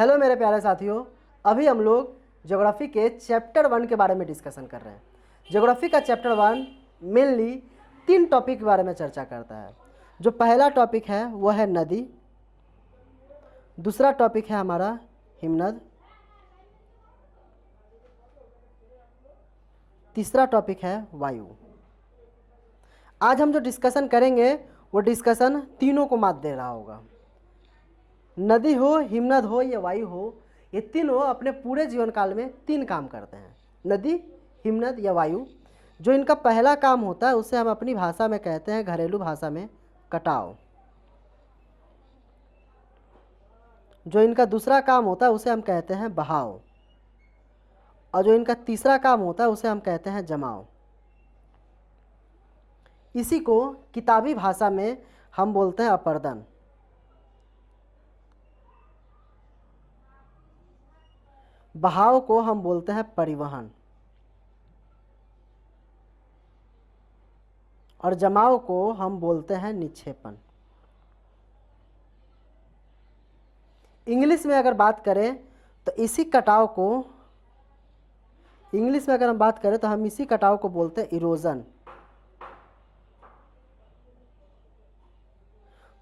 Hello मेरे प्यारे साथियों, अभी हम लोग ज्योग्राफी के चैप्टर 1 के बारे में डिस्कशन कर रहे हैं। ज्योग्राफी का चैप्टर 1 मेनली 3 टॉपिक के बारे में चर्चा करता है। जो पहला टॉपिक है वो है नदी, दूसरा टॉपिक है हमारा हिमनद, तीसरा टॉपिक है वायु। आज हम जो डिस्कशन करेंगे वो डिस्कशन तीनों को मात दे रहा होगा। नदी हो, हिमनद हो या वायु हो, ये तीनों अपने पूरे जीवन काल में 3 काम करते हैं। नदी, हिमनद या वायु। जो इनका पहला काम होता है उसे हम अपनी भाषा में कहते हैं, घरेलू भाषा में, कटाव। जो इनका दूसरा काम होता है उसे हम कहते हैं बहाव, और जो इनका तीसरा काम होता है उसे हम कहते हैं जमाव। इसी को किताबी भाषा में हम बोलते हैं अपर्दन। बहाव को हम बोलते हैं परिवहन, और जमाव को हम बोलते हैं निक्षेपण। इंग्लिश में अगर बात करें तो इसी कटाव को, इंग्लिश में अगर हम बात करें तो हम इसी कटाव को बोलते हैं इरोजन।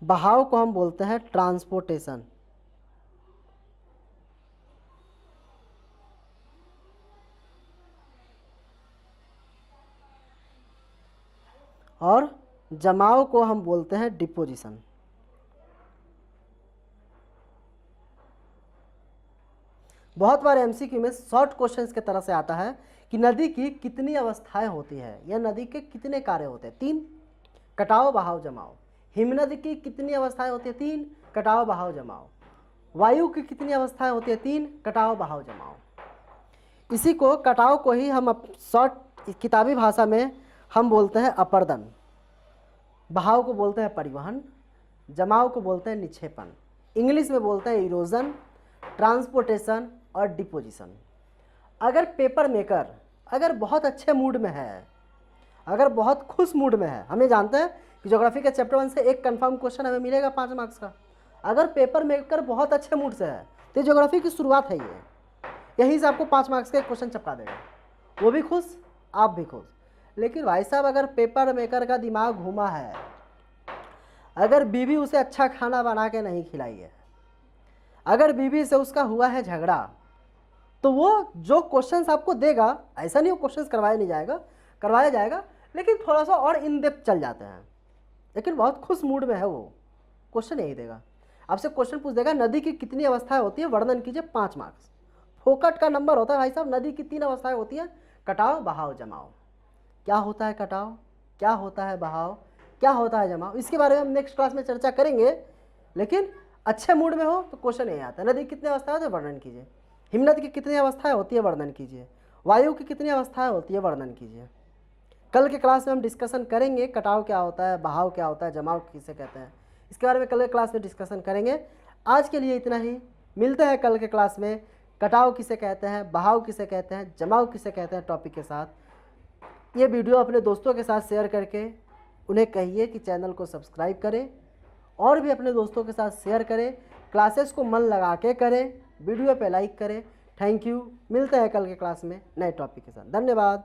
बहाव को हम बोलते हैं ट्रांसपोर्टेशन, और जमाव को हम बोलते हैं डिपोजिशन। बहुत बार एमसीक्यू में शॉर्ट क्वेश्चंस के तरह से आता है कि नदी की कितनी अवस्थाएं होती है या नदी के कितने कार्य होते हैं। 3, कटाव, बहाव, जमाव। हिमनद की कितनी अवस्थाएं होती है? 3, कटाव, बहाव, जमाव। वायु की कितनी अवस्थाएं होती है? 3, कटाव, बहाव, जमाव। इसी को, कटाव को ही हम शॉर्ट किताबी भाषा में हम बोलते हैं अपर्दन, बहाव को बोलते हैं परिवहन, जमाव को बोलते हैं निक्षेपण। इंग्लिश में बोलते हैं इरोजन, ट्रांसपोर्टेशन और डिपोजिशन। अगर पेपर मेकर अगर बहुत अच्छे मूड में है, अगर बहुत खुश मूड में है, हमें जानते हैं कि ज्योग्राफी के चैप्टर 1 से एक कंफर्म क्वेश्चन हमें मिलेगा 5 मार्क्स का। अगर पेपर मेकर बहुत अच्छे मूड से है तो ज्योग्राफी की शुरुआत है ये, यहीं से आपको 5 मार्क्स का एक क्वेश्चन चिपका देगा। वो भी खुश, आप भी खुश। लेकिन भाई साहब, अगर पेपर मेकर का दिमाग घूमा है, अगर बीवी उसे अच्छा खाना बना के नहीं खिलाई है, अगर बीवी से उसका हुआ है झगड़ा, तो वो जो क्वेश्चंस आपको देगा, ऐसा नहीं वो क्वेश्चंस करवाया जाएगा, लेकिन थोड़ा सा और इन डेप्थ चल जाते हैं। लेकिन बहुत खुश मूड में है वो, क्वेश्चन यही देगा। आपसे क्वेश्चन पूछ देगा नदी की कितनी अवस्थाएं होती है, वर्णन कीजिए, 5 मार्क्स। फोकट का नंबर होता है भाई साहब। नदी की 3 अवस्थाएं होती है, कटाव, बहाव, जमाव। क्या होता है कटाव, क्या होता है बहाव, क्या होता है जमाव, इसके बारे में हम नेक्स्ट क्लास में चर्चा करेंगे। लेकिन अच्छे मूड में हो तो क्वेश्चन यही आता है, नदी की कितनी अवस्थाएं होती है, वर्णन कीजिए। हिमनद की कितनी अवस्थाएं होती है, वर्णन कीजिए। वायु की कितनी अवस्थाएं होती है, वर्णन कीजिए। कल के क्लास में हम डिस्कशन करेंगे कटाव क्या होता है, बहाव क्या होता है, जमाव किसे कहते हैं, इसके बारे में कल के क्लास में डिस्कशन करेंगे। आज के लिए इतना ही, मिलते हैं कल के क्लास में। कटाव किसे कहते हैं, बहाव किसे कहते हैं, जमाव किसे कहते हैं, टॉपिक के साथ। ये वीडियो अपने दोस्तों के साथ शेयर करके उन्हें कहिए कि चैनल को सब्सक्राइब करें, और भी अपने दोस्तों के साथ शेयर करें। क्लासेस को मन लगा के करें, वीडियो पे लाइक करें। Thank you. मिलते हैं कल के क्लास में नए टॉपिक के साथ। धन्यवाद।